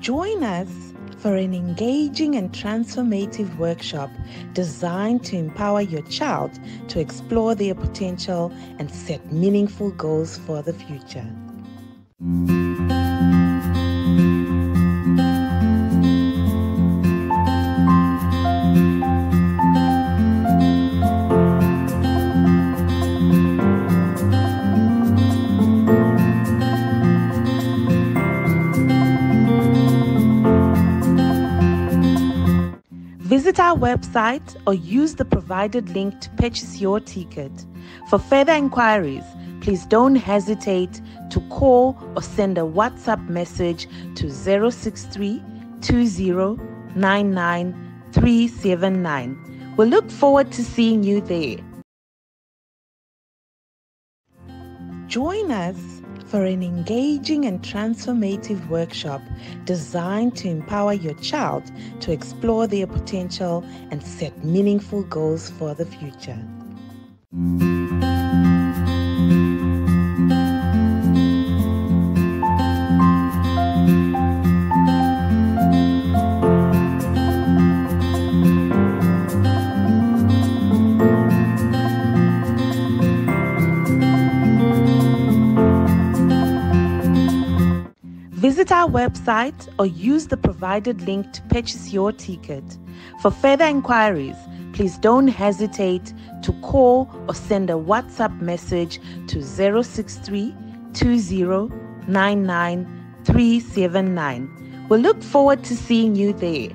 Join us for an engaging and transformative workshop designed to empower your child to explore their potential and set meaningful goals for the future. Visit our website or use the provided link to purchase your ticket. For further inquiries, please don't hesitate to call or send a WhatsApp message to 063 2099 379. We'll look forward to seeing you there. Join us for an engaging and transformative workshop designed to empower your child to explore their potential and set meaningful goals for the future. Visit our website or use the provided link to purchase your ticket. For further inquiries, please don't hesitate to call or send a WhatsApp message to 063 2099 379. We'll look forward to seeing you there.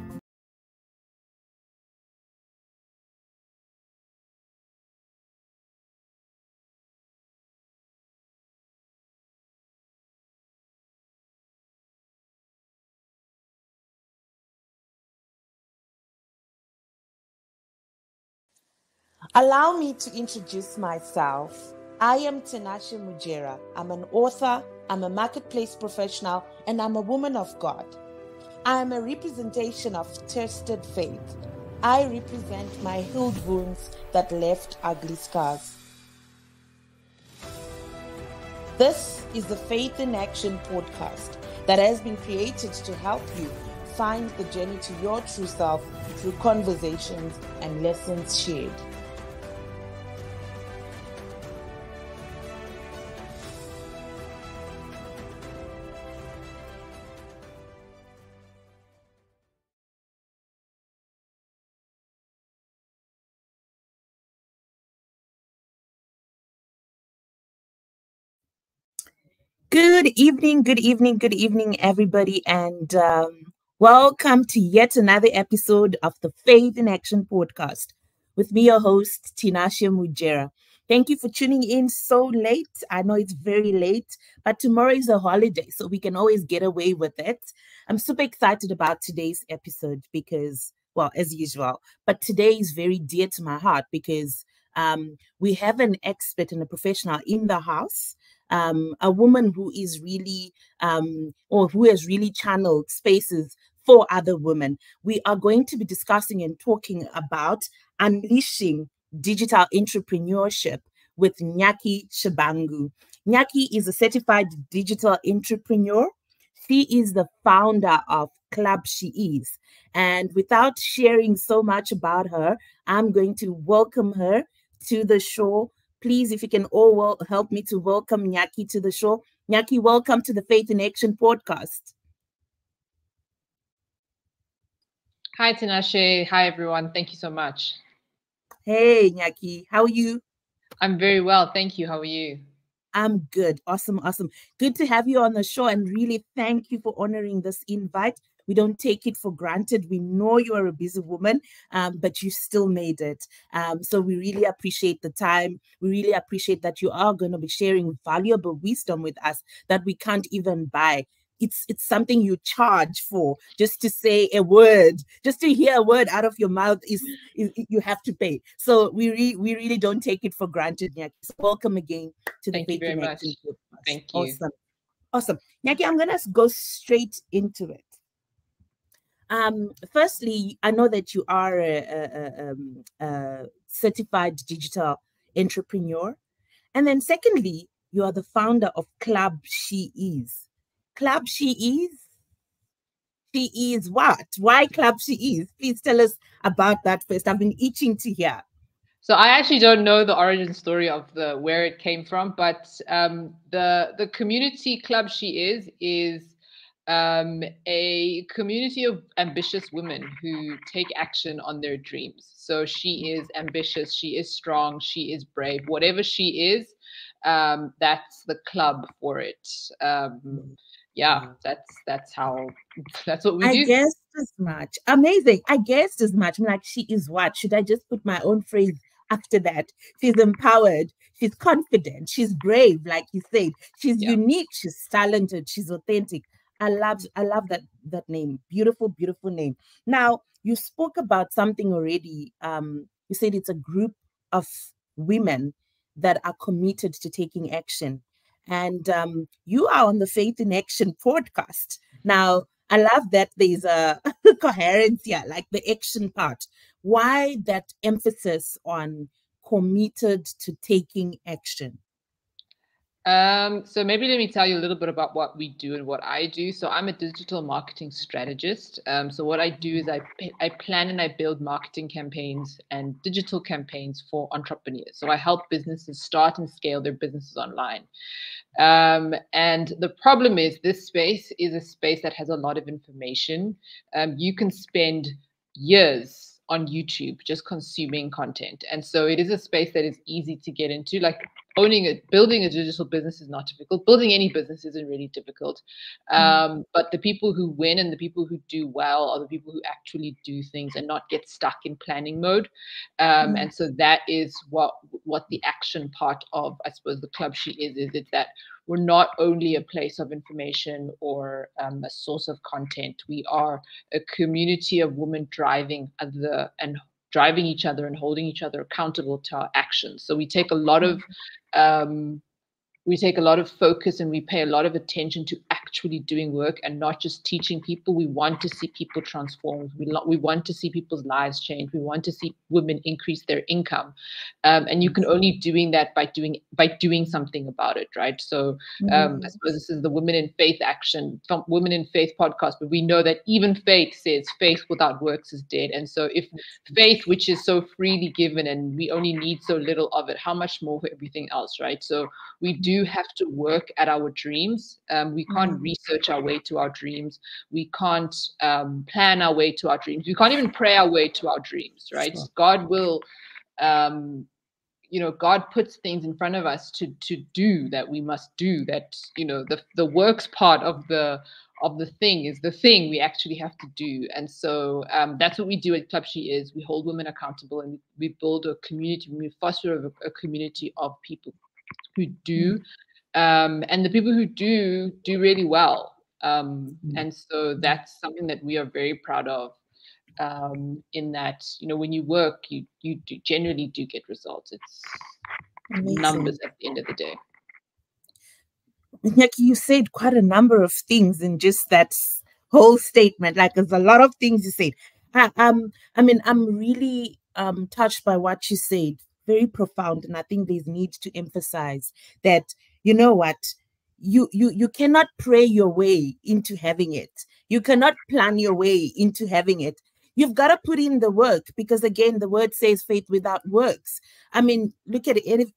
Allow me to introduce myself. I am Tinashe Mujera. I'm an author, I'm a marketplace professional, and I'm a woman of God. I am a representation of tested faith. I represent my healed wounds that left ugly scars. This is the Faith in Action podcast that has been created to help you find the journey to your true self through conversations and lessons shared. Good evening, everybody, and welcome to yet another episode of the Faith in Action podcast with me, your host, Tinashe Mujera. Thank you for tuning in so late. I know it's very late, but tomorrow is a holiday, so we can always get away with it. I'm super excited about today's episode because, well, as usual, but today is very dear to my heart because we have an expert and a professional in the house. A woman who is really, or who has really channeled spaces for other women. We are going to be discussing and talking about unleashing digital entrepreneurship with Nyaki Shabangu. Nyaki is a certified digital entrepreneur. She is the founder of Club She Is. And without sharing so much about her, I'm going to welcome her to the show. Please, if you can all help me to welcome Nyaki to the show. Nyaki, welcome to the Faith in Action podcast. Hi, Tinashe. Hi, everyone. Thank you so much. Hey, Nyaki. How are you? I'm very well. Thank you. How are you? I'm good. Awesome. Good to have you on the show, and really thank you for honoring this invite. We don't take it for granted. We know you are a busy woman, but you still made it. So we really appreciate the time. We really appreciate that you are going to be sharing valuable wisdom with us that we can't even buy. It's something you charge for. Just to say a word, just to hear a word out of your mouth is you have to pay. So we really don't take it for granted, Nyaki. So welcome again to the Faith in Action podcast. Thank you. Awesome. Nyaki, I'm gonna go straight into it. Firstly, I know that you are a certified digital entrepreneur. And then secondly, you are the founder of Club She Is. Club She Is? She is what? Why Club She Is? Please tell us about that first. I've been itching to hear. So I actually don't know the origin story of where it came from, but the community club She is a community of ambitious women who take action on their dreams. So she is ambitious, she is strong, she is brave. Whatever she is, that's the club for it. Yeah, that's how that's what we I do. guessed as much. Amazing. I guessed as much. I'm like, she is what? Should I just put my own phrase after that? She's empowered. She's confident. She's brave, like you said. She's Yeah. unique. She's talented. She's authentic. I love that name. Beautiful, beautiful name. Now, you spoke about something already. You said it's a group of women that are committed to taking action. And you are on the Faith in Action podcast. Now, I love that there's a coherence here, like the action part. Why that emphasis on committed to taking action? So maybe let me tell you a little bit about what we do and what I do. So I'm a digital marketing strategist. So what I do is I plan and I build marketing campaigns and digital campaigns for entrepreneurs. So I help businesses start and scale their businesses online. And the problem is this space is a space that has a lot of information. You can spend years on YouTube just consuming content. And so it is a space that is easy to get into. Like building a digital business is not difficult. Building any business isn't really difficult. But the people who win and the people who do well are the people who actually do things and not get stuck in planning mode. And so that is what the action part of, I suppose, the club She is it's that we're not only a place of information or a source of content. We are a community of women driving each other and holding each other accountable to our actions. So we take a lot of focus and we pay a lot of attention to actually doing work and not just teaching people. We want to see people transformed. We want to see people's lives change. We want to see women increase their income. And you can only doing that by doing something about it, right? So I suppose this is the Women in Faith Women in Faith podcast, but we know that even faith says faith without works is dead. And so if faith, which is so freely given and we only need so little of it, how much more for everything else, right? So we do have to work at our dreams. We can't research our way to our dreams. We can't plan our way to our dreams. We can't even pray our way to our dreams, right? Sure. God will, God puts things in front of us to do that we must do. That the works part of the thing is the thing we actually have to do. And so that's what we do at Club She Is. We hold women accountable and we build a community. We foster a community of people who do, and the people who do really well. And so that's something that we are very proud of. In that, when you work, you generally do get results. It's amazing. Numbers at the end of the day. Nyaki, you said quite a number of things in just that whole statement. Like there's a lot of things you said. I'm really touched by what you said. Very profound, and I think there's need to emphasize that. You know what? You cannot pray your way into having it. You cannot plan your way into having it. You've got to put in the work, because again, the word says faith without works. I mean, look at it.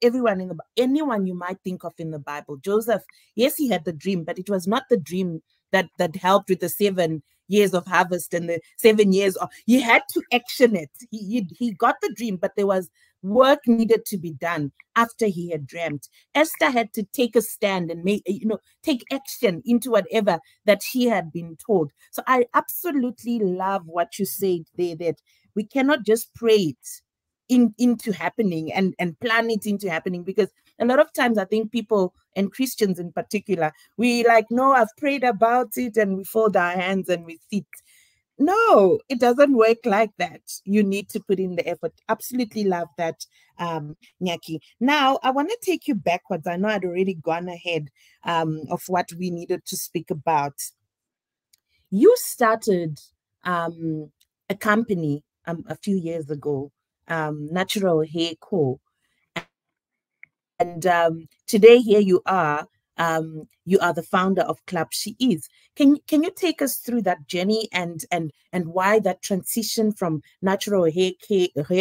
Anyone you might think of in the Bible. Joseph, yes, he had the dream, but it was not the dream that helped with the 7 years of harvest and the 7 years. He had to action it. He got the dream, but there was work needed to be done after he had dreamt. Esther had to take a stand and take action into whatever that she had been told. So I absolutely love what you said there, that we cannot just pray it into happening and plan it into happening, because a lot of times I think people, and Christians in particular, we like, no, I've prayed about it, and we fold our hands and we sit. No, it doesn't work like that. You need to put in the effort. Absolutely love that, Nyaki. Now, I want to take you backwards. I know I'd already gone ahead of what we needed to speak about. You started a company a few years ago, Natural Hair Co. And today here you are You are the founder of Club She Is. Can you take us through that journey and why that transition from natural hair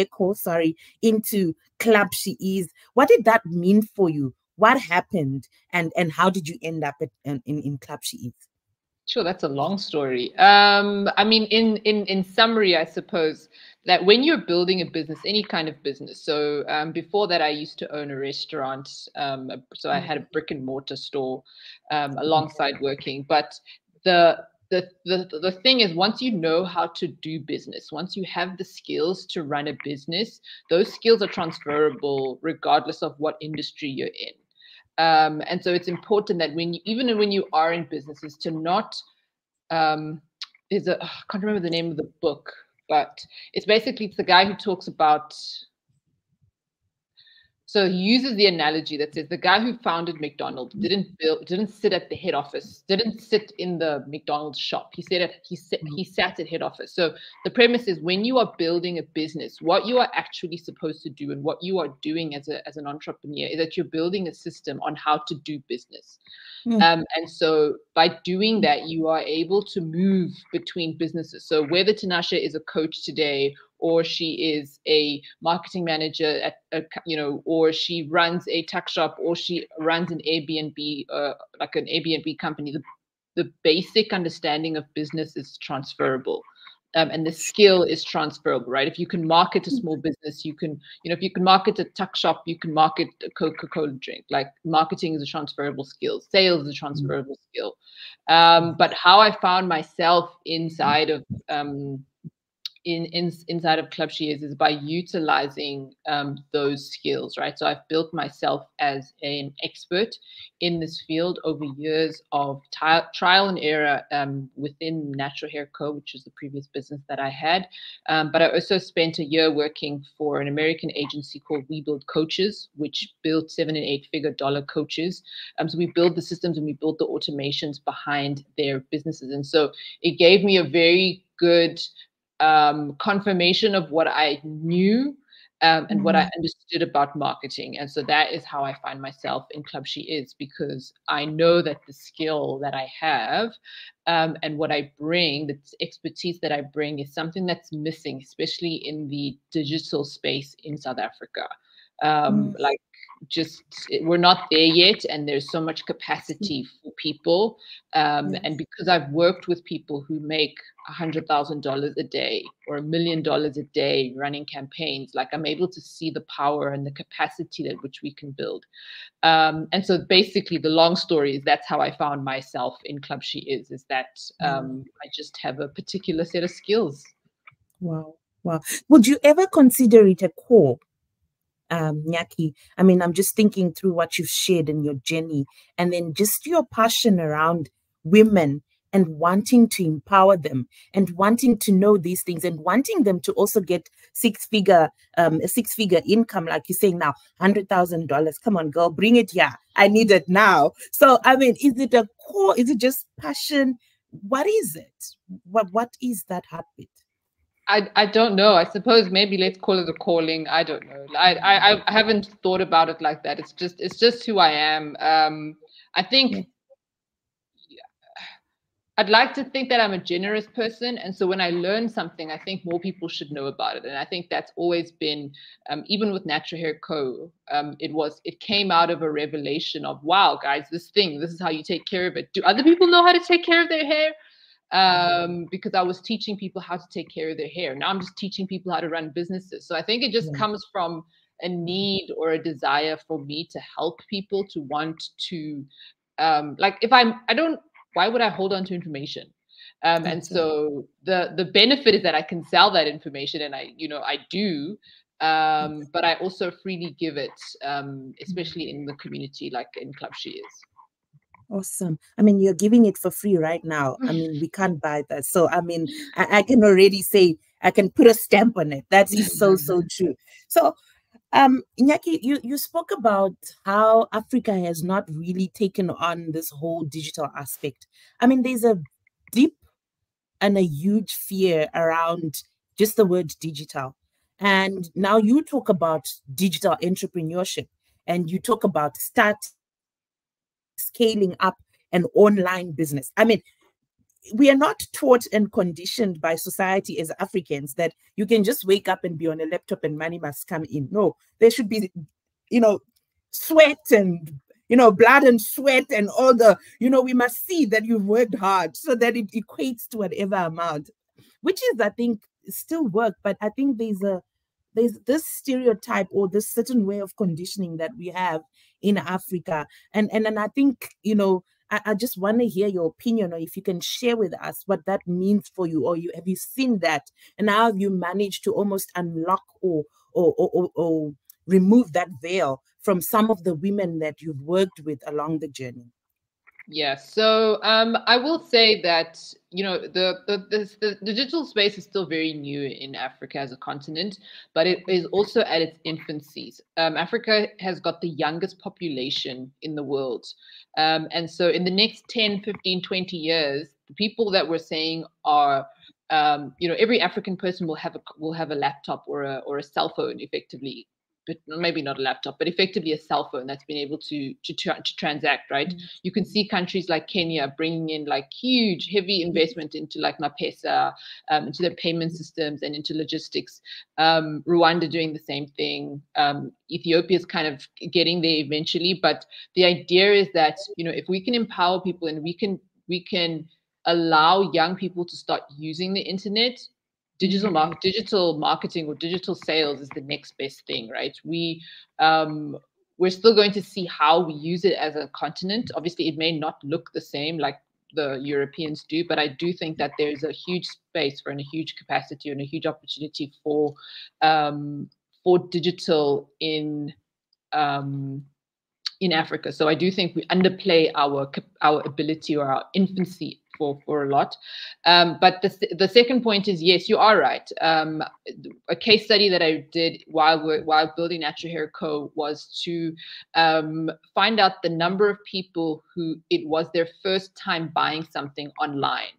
course, into Club She Is? What did that mean for you? What happened, and how did you end up in Club She Is? Sure, that's a long story. I mean, in summary, I suppose that when you're building a business, any kind of business. So before that, I used to own a restaurant. So I had a brick and mortar store alongside working. But the thing is, once you know how to do business, once you have the skills to run a business, those skills are transferable regardless of what industry you're in. And so it's important that even when you are in businesses, to not I can't remember the name of the book, but it's the guy who talks about. So he uses the analogy that says the guy who founded McDonald's didn't sit at the head office, didn't sit in the McDonald's shop. He sat at head office. So the premise is, when you are building a business, what you are actually supposed to do and what you are doing as an entrepreneur is that you're building a system on how to do business. And so by doing that, you are able to move between businesses. So whether Tinashe is a coach today, or she is a marketing manager or she runs a tuck shop, or she runs an Airbnb, like an Airbnb company, the basic understanding of business is transferable. And the skill is transferable, right? If you can market a small business, if you can market a tuck shop, you can market a Coca-Cola drink. Like, marketing is a transferable skill. Sales is a transferable skill. But how I found myself inside of inside of Club She is by utilizing those skills, right? So I've built myself as an expert in this field over years of trial and error within Natural Hair Co., which is the previous business that I had. But I also spent a year working for an American agency called We Build Coaches, which built 7 and 8 figure dollar coaches. So we build the systems and we build the automations behind their businesses. And so it gave me a very good confirmation of what I knew and what I understood about marketing. And so that is how I find myself in Club She Is, because I know that the skill that I have and what I bring, the expertise that I bring, is something that's missing, especially in the digital space in South Africa. We're not there yet, and there's so much capacity for people. And because I've worked with people who make $100,000 a day or $1 million a day running campaigns, like, I'm able to see the power and the capacity at which we can build. And so basically, the long story is that's how I found myself in Club She is that I just have a particular set of skills. Wow. Would you ever consider it a core, Nyaki? I mean, I'm just thinking through what you've shared in your journey, and then just your passion around women and wanting to empower them and wanting to know these things and wanting them to also get a six-figure income, like you're saying now, $100,000. Come on, girl, bring it here. I need it now. So, I mean, is it a core? Is it just passion? What is it? What is that heartbeat? I don't know. I suppose maybe let's call it a calling. I don't know. I haven't thought about it like that. It's just who I am. I think I'd like to think that I'm a generous person. And so when I learn something, I think more people should know about it. And I think that's always been, even with Natural Hair Co., it came out of a revelation of, wow, guys, this is how you take care of it. Do other people know how to take care of their hair? Because I was teaching people how to take care of their hair. Now I'm just teaching people how to run businesses. So I think it just comes from a need or a desire for me to help people, to want to, why would I hold on to information? And so the benefit is that I can sell that information, and I do, but I also freely give it, especially in the community, like in Club She Is. Awesome. I mean, you're giving it for free right now. I mean, we can't buy that. So, I mean, I can already say, I can put a stamp on it. That is so true. So, Nyaki, you spoke about how Africa has not really taken on this whole digital aspect. I mean, there's a deep and a huge fear around just the word digital. And now you talk about digital entrepreneurship, and you talk about starting scaling up an online business. I mean, we are not taught and conditioned by society as Africans that you can just wake up and be on a laptop and money must come in. No, there should be, sweat and, blood and sweat and all the, we must see that you've worked hard so that it equates to whatever amount, which is, I think, still work. But I think there's this stereotype or this certain way of conditioning that we have in Africa. And I think, I just want to hear your opinion, or if you can share with us what that means for you, or have you seen that, and how have you managed to almost unlock or remove that veil from some of the women that you've worked with along the journey? Yeah, so I will say that the digital space is still very new in Africa as a continent, but it is also at its infancies. Africa has got the youngest population in the world, and so in the next 10, 15, 20 years, the people that we're saying are every African person will have a laptop or a cell phone effectively, but maybe not a laptop, but effectively a cell phone that's been able to transact, right? Mm-hmm. You can see countries like Kenya bringing in like huge, heavy investment into like M-Pesa, into their payment systems and into logistics. Rwanda doing the same thing. Ethiopia is kind of getting there eventually, but the idea is that if we can empower people and we can allow young people to start using the internet. Digital marketing or digital sales is the next best thing, right? We're still going to see how we use it as a continent. Obviously, it may not look the same like the Europeans do, but I do think that there's a huge space for and a huge capacity and a huge opportunity for digital in Africa. So I do think we underplay our ability or our infancy for a lot. But the second point is, yes, you are right. A case study that I did while building Natural Hair Co. was to find out the number of people who it was their first time buying something online.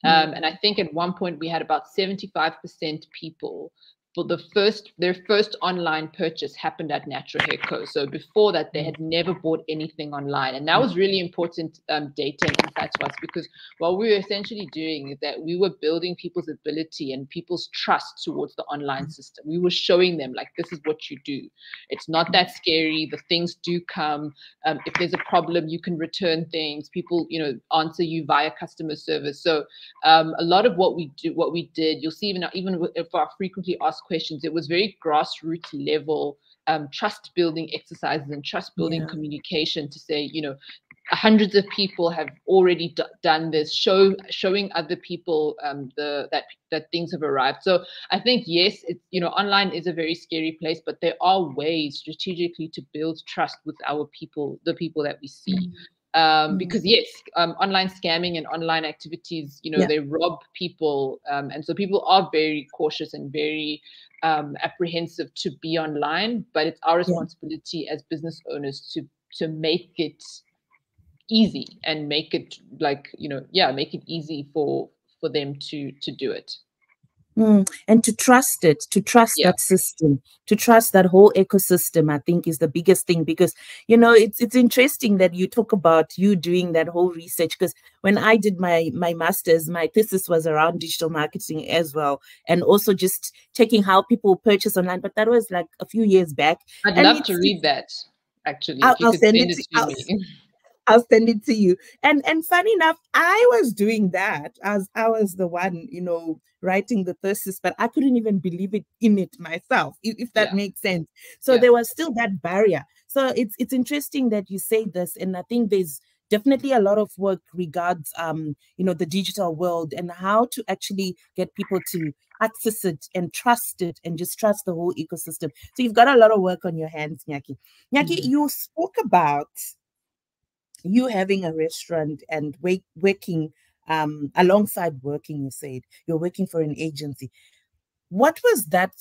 And I think at one point we had about 75% people for their first online purchase happened at Natural Hair Co. So before that, they had never bought anything online. And that was really important data and insights for us, because what we were essentially doing is that we were building people's ability and people's trust towards the online system. We were showing them, like, this is what you do. It's not that scary. The things do come. If there's a problem, you can return things. People, answer you via customer service. So a lot of what we did, you'll see even for our frequently asked questions, it was very grassroots level trust building exercises and trust building communication to say, hundreds of people have already done this, showing other people that things have arrived. So I think, yes, online is a very scary place, but there are ways strategically to build trust with our people, the people that we see. Because yes, online scamming and online activities, they rob people. And so people are very cautious and very apprehensive to be online, but it's our responsibility as business owners to make it easy and make it make it easy for them to do it. And to trust it, to trust that system, to trust that whole ecosystem, I think is the biggest thing. Because, it's interesting that you talk about you doing that whole research, because when I did my master's, my thesis was around digital marketing as well, and also just checking how people purchase online. But that was like a few years back. I'd love to read that, actually. I'll send it to me. I'll send it to you. And funny enough, I was doing that as I was the one, writing the thesis, but I couldn't even believe it in it myself, if that makes sense. So there was still that barrier. So it's interesting that you say this, and I think there's definitely a lot of work regards, the digital world and how to actually get people to access it and trust it and just trust the whole ecosystem. So you've got a lot of work on your hands, Nyaki. Nyaki, you spoke about you having a restaurant and working alongside working, you said you're working for an agency. What was that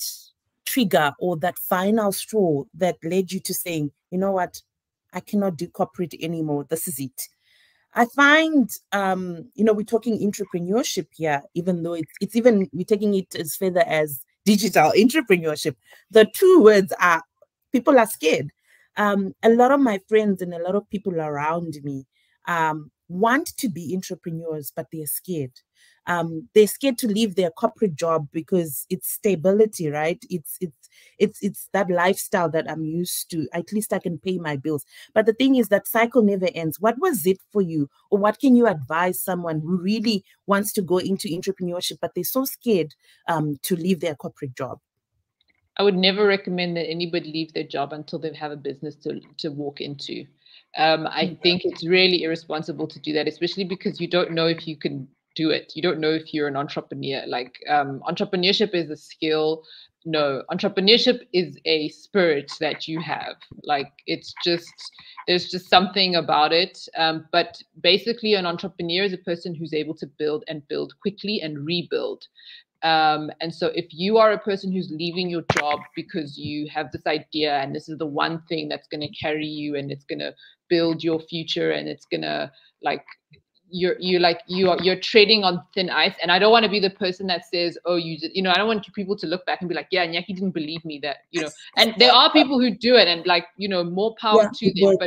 trigger or that final straw that led you to saying, you know what, I cannot do corporate anymore, this is it? I find, we're talking entrepreneurship here, even though it's even, we're taking it as further as digital entrepreneurship. The two words are, people are scared. A lot of my friends and a lot of people around me want to be entrepreneurs, but they're scared. They're scared to leave their corporate job because it's stability, right? It's that lifestyle that I'm used to. At least I can pay my bills. But the thing is that cycle never ends. What was it for you, or what can you advise someone who really wants to go into entrepreneurship, but they're so scared to leave their corporate job? I would never recommend that anybody leave their job until they have a business to walk into. I think it's really irresponsible to do that, especially because you don't know if you can do it. You don't know if you're an entrepreneur. Like entrepreneurship is a skill. No, entrepreneurship is a spirit that you have. Like it's just there's just something about it. But basically, an entrepreneur is a person who's able to build and build quickly and rebuild. And so if you are a person who's leaving your job because you have this idea and this is the one thing that's going to carry you and it's going to build your future and it's going to like you're treading on thin ice. And I don't want to be the person that says, oh, I don't want people to look back and be like, yeah, Nyaki didn't believe me that, and there are people who do it and like, more power to them,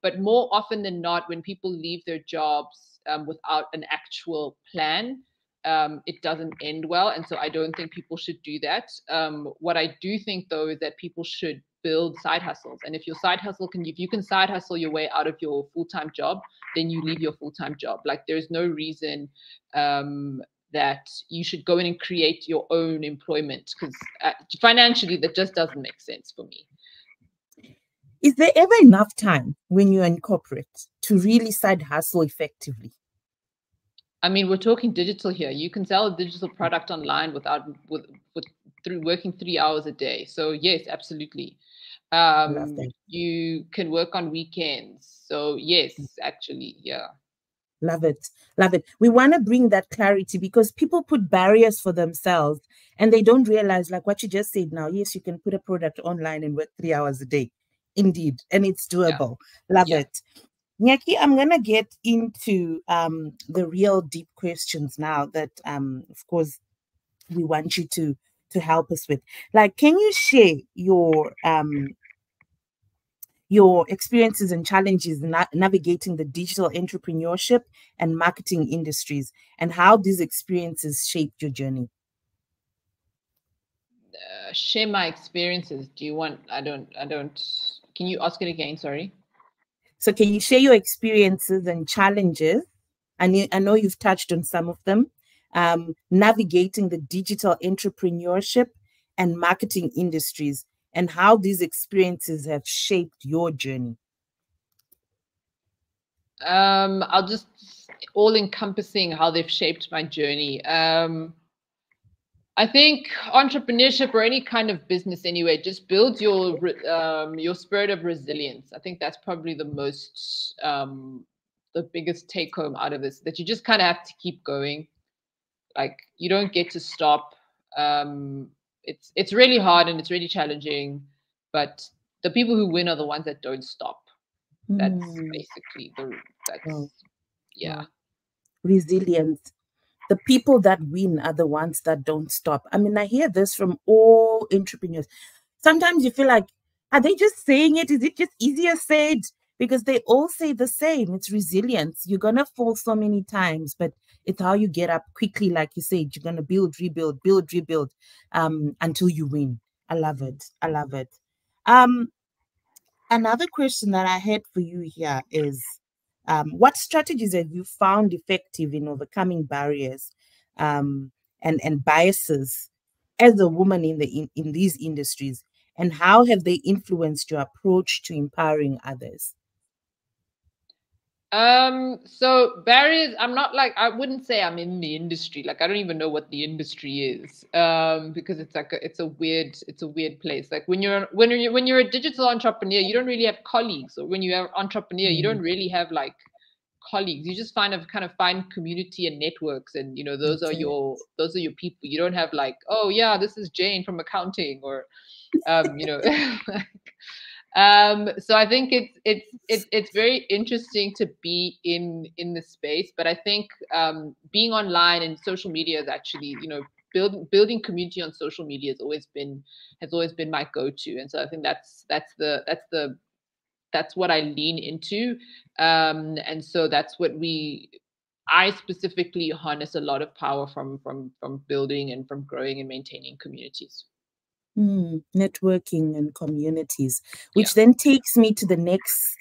but more often than not, when people leave their jobs without an actual plan, it doesn't end well. And so I don't think people should do that. What I do think though is that people should build side hustles. And if if you can side hustle your way out of your full-time job, then you leave your full-time job. Like there's no reason that you should go in and create your own employment, because financially that just doesn't make sense for me. Is there ever enough time when you're in corporate to really side hustle effectively? I mean, we're talking digital here. You can sell a digital product online through working 3 hours a day. So yes, absolutely. You can work on weekends. So yes, actually, yeah. Love it. Love it. We want to bring that clarity because people put barriers for themselves and they don't realize, like what you just said now, yes, you can put a product online and work 3 hours a day. Indeed. And it's doable. Yeah. Love it. Nyaki, I'm going to get into the real deep questions now that, of course, we want you to help us with. Like, can you share your experiences and challenges in navigating the digital entrepreneurship and marketing industries and how these experiences shaped your journey? Share my experiences. Do you want, I don't, can you ask it again? Sorry. So can you share your experiences and challenges? And I know you've touched on some of them, navigating the digital entrepreneurship and marketing industries and how these experiences have shaped your journey. I'll just all encompassing how they've shaped my journey. I think entrepreneurship or any kind of business anyway just builds your spirit of resilience. I think that's probably the biggest take home out of this, that you just kind of have to keep going. Like you don't get to stop. It's really hard and it's really challenging, but the people who win are the ones that don't stop. That's basically yeah. Resilience. The people that win are the ones that don't stop. I mean, I hear this from all entrepreneurs. Sometimes you feel like, are they just saying it? Is it just easier said? Because they all say the same. It's resilience. You're going to fall so many times, but it's how you get up quickly. Like you said, you're going to build, rebuild, until you win. I love it. I love it. Another question that I had for you here is, what strategies have you found effective in overcoming barriers and biases as a woman in these industries, and how have they influenced your approach to empowering others? So barriers, I wouldn't say I'm in the industry. Like I don't even know what the industry is. Because it's a weird place. Like when you're a digital entrepreneur, you don't really have colleagues, or when you're an entrepreneur, you don't really have like colleagues. You just kind of find community and networks, and those are your people. You don't have like, oh yeah, this is Jane from accounting, or so I think it's very interesting to be in the space, but I think being online and social media is actually building community on social media has always been my go-to, and so I think that's what I lean into, and so that's what I specifically harness a lot of power from building and from growing and maintaining communities. Networking and communities, which Yeah. then takes me to the next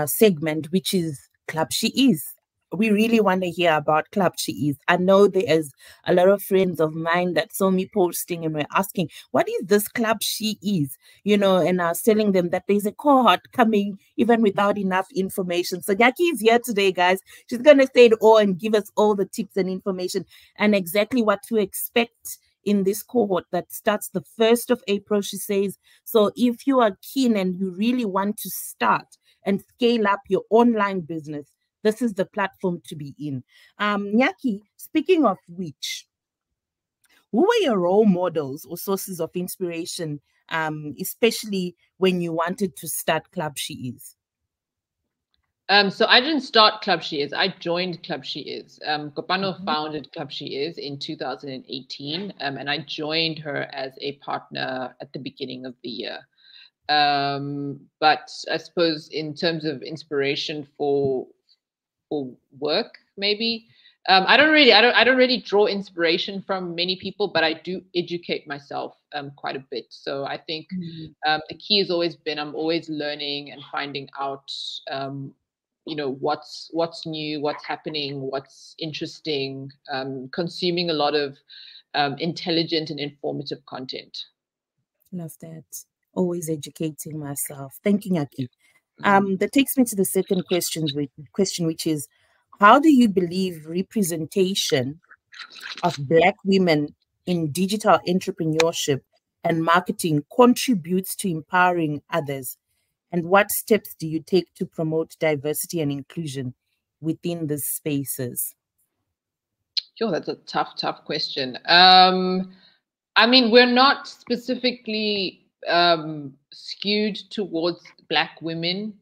segment, which is Club She Is. We really want to hear about Club She Is. I know there's a lot of friends of mine that saw me posting and were asking, what is this Club She Is? And I was telling them that there's a cohort coming even without enough information. So Nyaki is here today, guys. She's going to say it all and give us all the tips and information and exactly what to expect in this cohort that starts the 1st of April, she says. So if you are keen and you really want to start and scale up your online business, this is the platform to be in. Nyaki, speaking of which, who were your role models or sources of inspiration, especially when you wanted to start Club She Is? So I didn't start Club She Is. I joined Club She Is. Kopano founded Club She Is in 2018, and I joined her as a partner at the beginning of the year. But I suppose in terms of inspiration for work, maybe I don't really draw inspiration from many people, but I do educate myself quite a bit. So I think the key has always been I'm always learning and finding out what's new, what's happening, what's interesting, consuming a lot of intelligent and informative content. Love that. Always educating myself. Thank you, Nyaki. That takes me to the second question, which is, how do you believe representation of Black women in digital entrepreneurship and marketing contributes to empowering others? And what steps do you take to promote diversity and inclusion within these spaces? Sure, that's a tough question. I mean, we're not specifically skewed towards Black women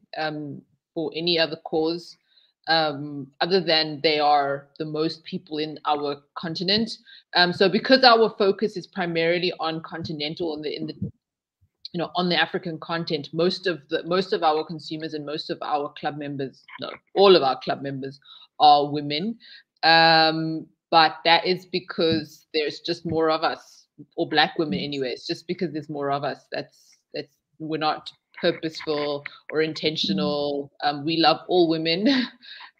for any other cause other than they are the most people in our continent. So because our focus is primarily on continental on the African continent, most of our consumers and most of our club members, no, all of our club members are women. But that is because there's just more of us, or Black women anyway. It's just because there's more of us. That's we're not purposeful or intentional. We love all women,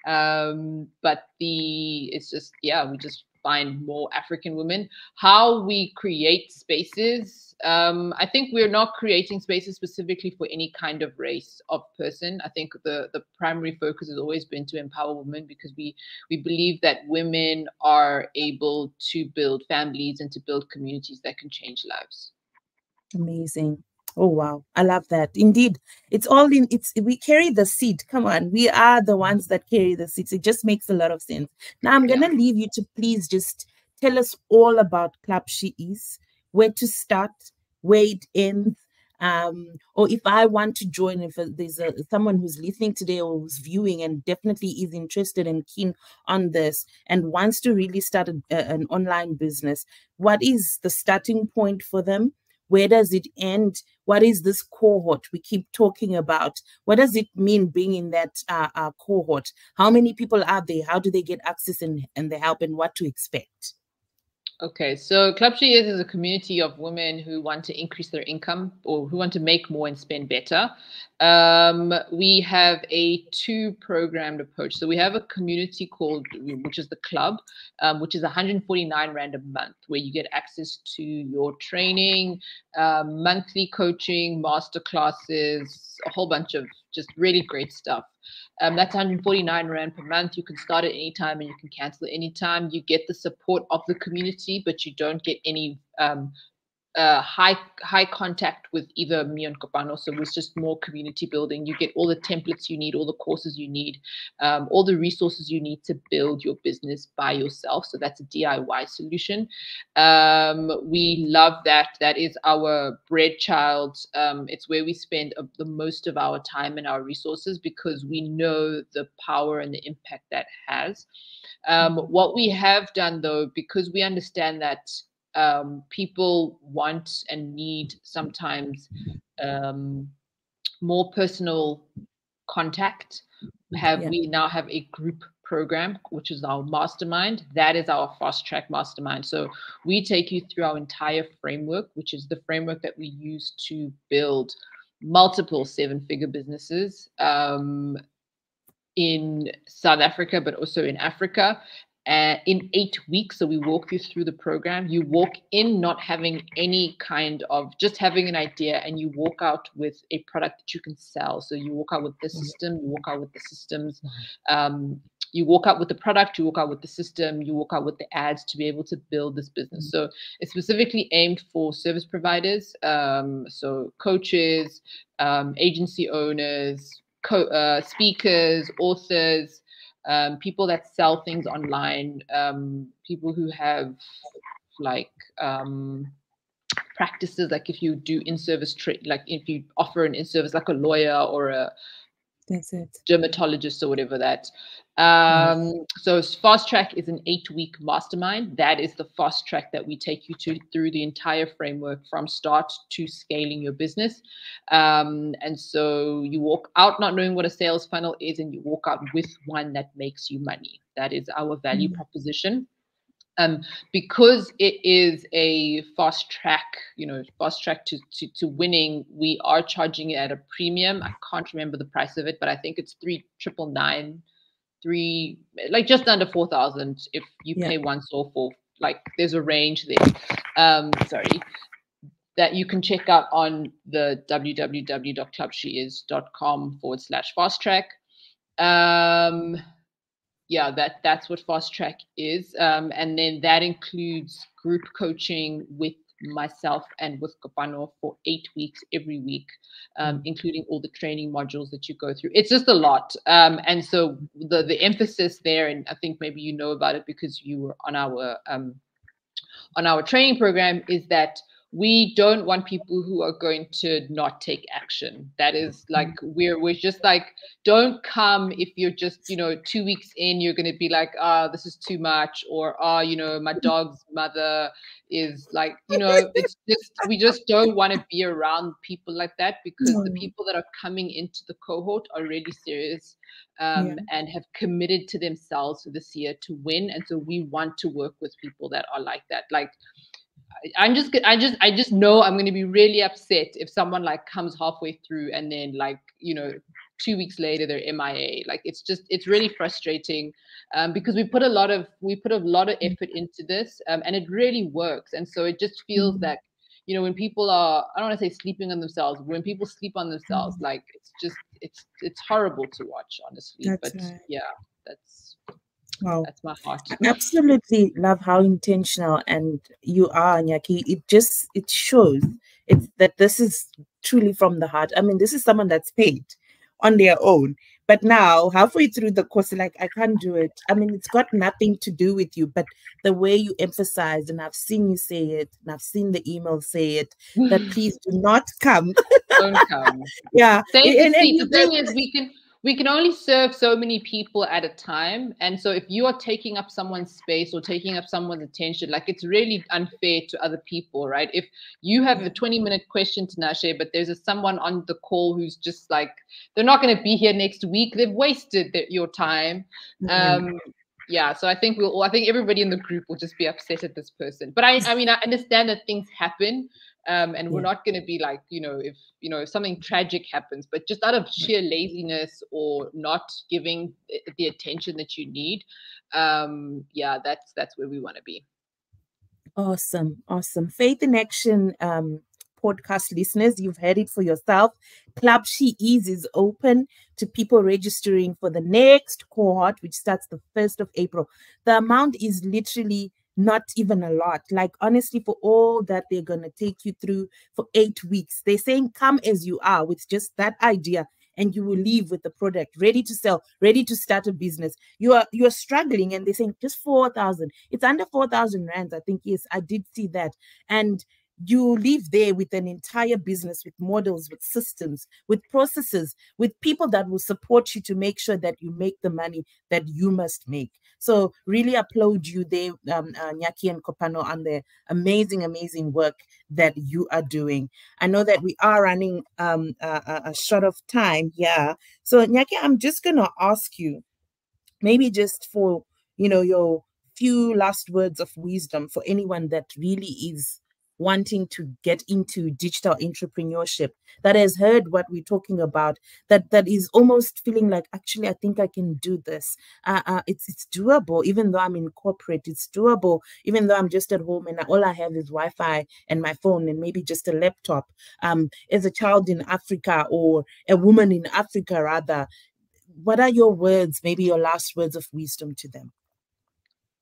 but it's just we just find more African women. How we create spaces, I think we're not creating spaces specifically for any kind of race of person. I think the primary focus has always been to empower women because we believe that women are able to build families and to build communities that can change lives. Amazing. Oh, wow. I love that. Indeed, we carry the seed. Come on. We are the ones that carry the seeds. It just makes a lot of sense. Now, I'm going to leave you to please just tell us all about Club She Is, where to start, where it ends. Or if I want to join, if there's someone who's listening today or who's viewing and definitely is interested and keen on this and wants to really start an online business, what is the starting point for them? Where does it end? What is this cohort we keep talking about? What does it mean being in that cohort? How many people are there? How do they get access and the help, and what to expect? Okay, so Club She is a community of women who want to increase their income or who want to make more and spend better. We have a two-programmed approach. So we have a community which is the club, which is 149 Rand a month, where you get access to your training, monthly coaching, master classes, a whole bunch of just really great stuff. That's 149 Rand per month. You can start at any time and you can cancel at any time. You get the support of the community, but you don't get any high contact with either me and Kopano, so it was just more community building. You get all the templates you need, all the courses you need, all the resources you need to build your business by yourself. So that's a DIY solution. We love that. That is our bread child. It's where we spend the most of our time and our resources, because we know the power and the impact that has. What we have done, though, because we understand that people want and need sometimes more personal contact, we now have a group program, which is our mastermind. That is our fast track mastermind. So we take you through our entire framework, which is the framework that we use to build multiple 7-figure businesses in South Africa, but also in Africa. In 8 weeks. So we walk you through the program. You walk in not having any kind of, just having an idea, and you walk out with a product that you can sell. So you walk out with the system, you walk out with the systems, you walk out with the product, you walk out with the system, you walk out with the ads to be able to build this business. So it's specifically aimed for service providers, so coaches, agency owners, speakers, authors, people that sell things online, people who have like practices, like if you do in-service like if you offer an in-service, like a lawyer or a dermatologist or whatever that. So fast track is an 8-week mastermind. That is the fast track that we take you through the entire framework from start to scaling your business. And so you walk out not knowing what a sales funnel is, and you walk out with one that makes you money. That is our value proposition. Because it is a fast track, to winning, we are charging it at a premium. I can't remember the price of it, but I think it's 3,999, like just under 4,000 if you pay once, or for, like, there's a range there. That you can check out on the www.clubsheis.com/fast track. That's what fast track is. And then that includes group coaching with myself and with Kopano for 8 weeks every week, including all the training modules that you go through. It's just a lot. And so the emphasis there, and I think maybe you know about it because you were on our training program, is that we don't want people who are going to not take action. That is like, we're just like, don't come if you're just, 2 weeks in, you're going to be like, this is too much, or, my dog's mother is like, it's just, we just don't want to be around people like that, because the people that are coming into the cohort are really serious and have committed to themselves for this year to win. And so we want to work with people that are like that. Like, I just know I'm going to be really upset if someone like comes halfway through and then, like, 2 weeks later they're MIA. Like, it's really frustrating, because we put a lot of effort into this, and it really works. And so it just feels that, when people are, I don't want to say sleeping on themselves, when people sleep on themselves, like, it's horrible to watch, honestly. Wow. That's my heart. I absolutely love how intentional and you are, Nyaki. It shows that this is truly from the heart. I mean, this is someone that's paid on their own, but now halfway through the course, like, I can't do it. I mean, it's got nothing to do with you, but the way you emphasize, and I've seen you say it, and I've seen the email say it, that please do not come. Don't come. Yeah. The thing is, we can only serve so many people at a time. And so if you are taking up someone's space or taking up someone's attention, like, it's really unfair to other people, right? If you have a 20-minute question, Tinashe, but there's someone on the call who's just like, they're not going to be here next week, they've wasted your time. So I think everybody in the group will just be upset at this person. But I mean, I understand that things happen. And we're not going to be like, if something tragic happens, but just out of sheer laziness or not giving the attention that you need, that's where we want to be. Awesome. Faith in Action podcast listeners, you've heard it for yourself. Club She is open to people registering for the next cohort, which starts the 1st of April. The amount is literally not even a lot. Like, honestly, for all that they're going to take you through for 8 weeks, they're saying come as you are with just that idea, and you will leave with the product ready to sell, ready to start a business. You're struggling, and they're saying just 4,000. It's under 4,000 rands, I think. Yes, I did see that. And you leave there with an entire business, with models, with systems, with processes, with people that will support you to make sure that you make the money that you must make. So really applaud you there, Nyaki and Kopano, on the amazing, amazing work that you are doing. I know that we are running a short of time. Yeah. So Nyaki, I'm just going to ask you, maybe just for, your few last words of wisdom for anyone that really is wanting to get into digital entrepreneurship, that has heard what we're talking about, that is almost feeling like, actually, I think I can do this. It's doable. Even though I'm in corporate, it's doable. Even though I'm just at home and all I have is Wi-Fi and my phone and maybe just a laptop. As a child in Africa, or a woman in Africa rather, what are your words, maybe your last words of wisdom to them?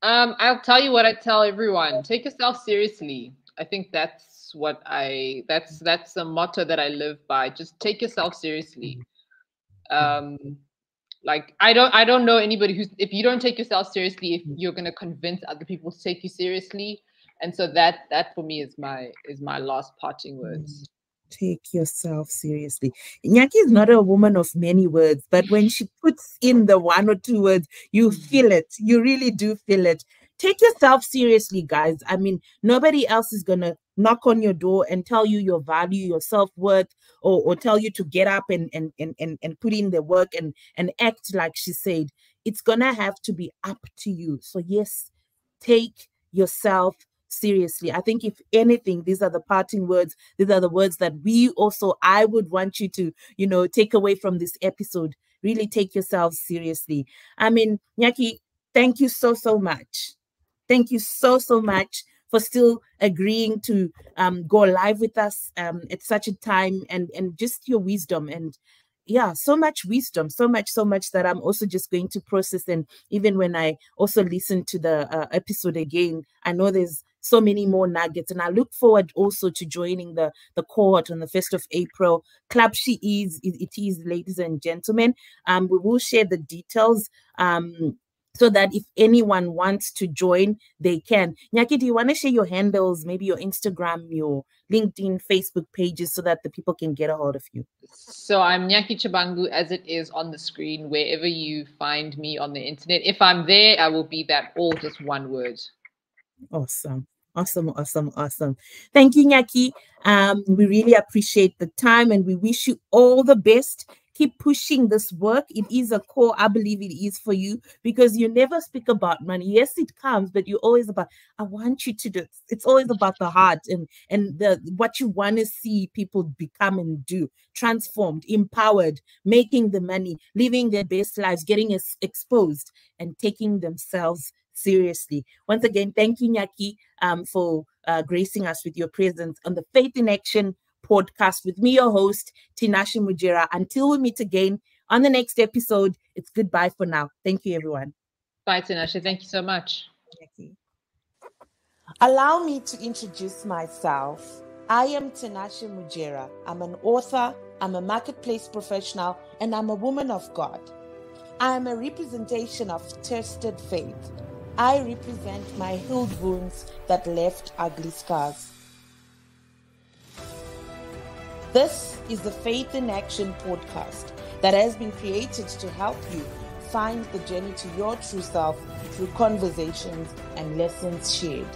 I'll tell you what I tell everyone: take yourself seriously. I think that's the motto that I live by. Just take yourself seriously. Like I don't know anybody who's, if you don't take yourself seriously, if you're going to convince other people to take you seriously. And so that for me is my last parting words. Take yourself seriously. Nyaki is not a woman of many words, but when she puts in the 1 or 2 words, you feel it. You really do feel it. Take yourself seriously, guys. I mean, nobody else is going to knock on your door and tell you your value, your self-worth, or tell you to get up and put in the work and act like she said. It's going to have to be up to you. So yes, take yourself seriously. I think if anything, these are the parting words. These are the words that I would want you to, take away from this episode. Really take yourself seriously. I mean, Nyaki, thank you so, so much. Thank you so, so much for still agreeing to go live with us at such a time, and just your wisdom. And yeah, so much wisdom, so much that I'm also just going to process. And even when I also listen to the episode again, I know there's so many more nuggets, and I look forward also to joining the cohort on the 1st of April. Club She Is, it is, ladies and gentlemen. We will share the details so that if anyone wants to join, they can. Nyaki, do you want to share your handles, maybe your Instagram, your LinkedIn, Facebook pages, so that the people can get a hold of you? So I'm Nyaki Chabangu, as it is on the screen, wherever you find me on the internet. If I'm there, I will be that, all just one word. Awesome. Thank you, Nyaki. We really appreciate the time, and we wish you all the best. Keep pushing this work. It is a core. I believe it is for you, because you never speak about money. Yes, it comes, but you're always about, I want you to do this. It's always about the heart and what you want to see people become and do, transformed, empowered, making the money, living their best lives, getting exposed, and taking themselves seriously. Once again, thank you, Nyaki, for gracing us with your presence on the Faith in Action podcast with me, your host, Tinashe Mujera. Until we meet again on the next episode, it's goodbye for now. Thank you, everyone. Bye, Tinashe. Thank you so much. Allow me to introduce myself. I am Tinashe Mujera. I'm an author, I'm a marketplace professional, and I'm a woman of God. I am a representation of tested faith. I represent my healed wounds that left ugly scars. This is the Faith in Action podcast that has been created to help you find the journey to your true self through conversations and lessons shared.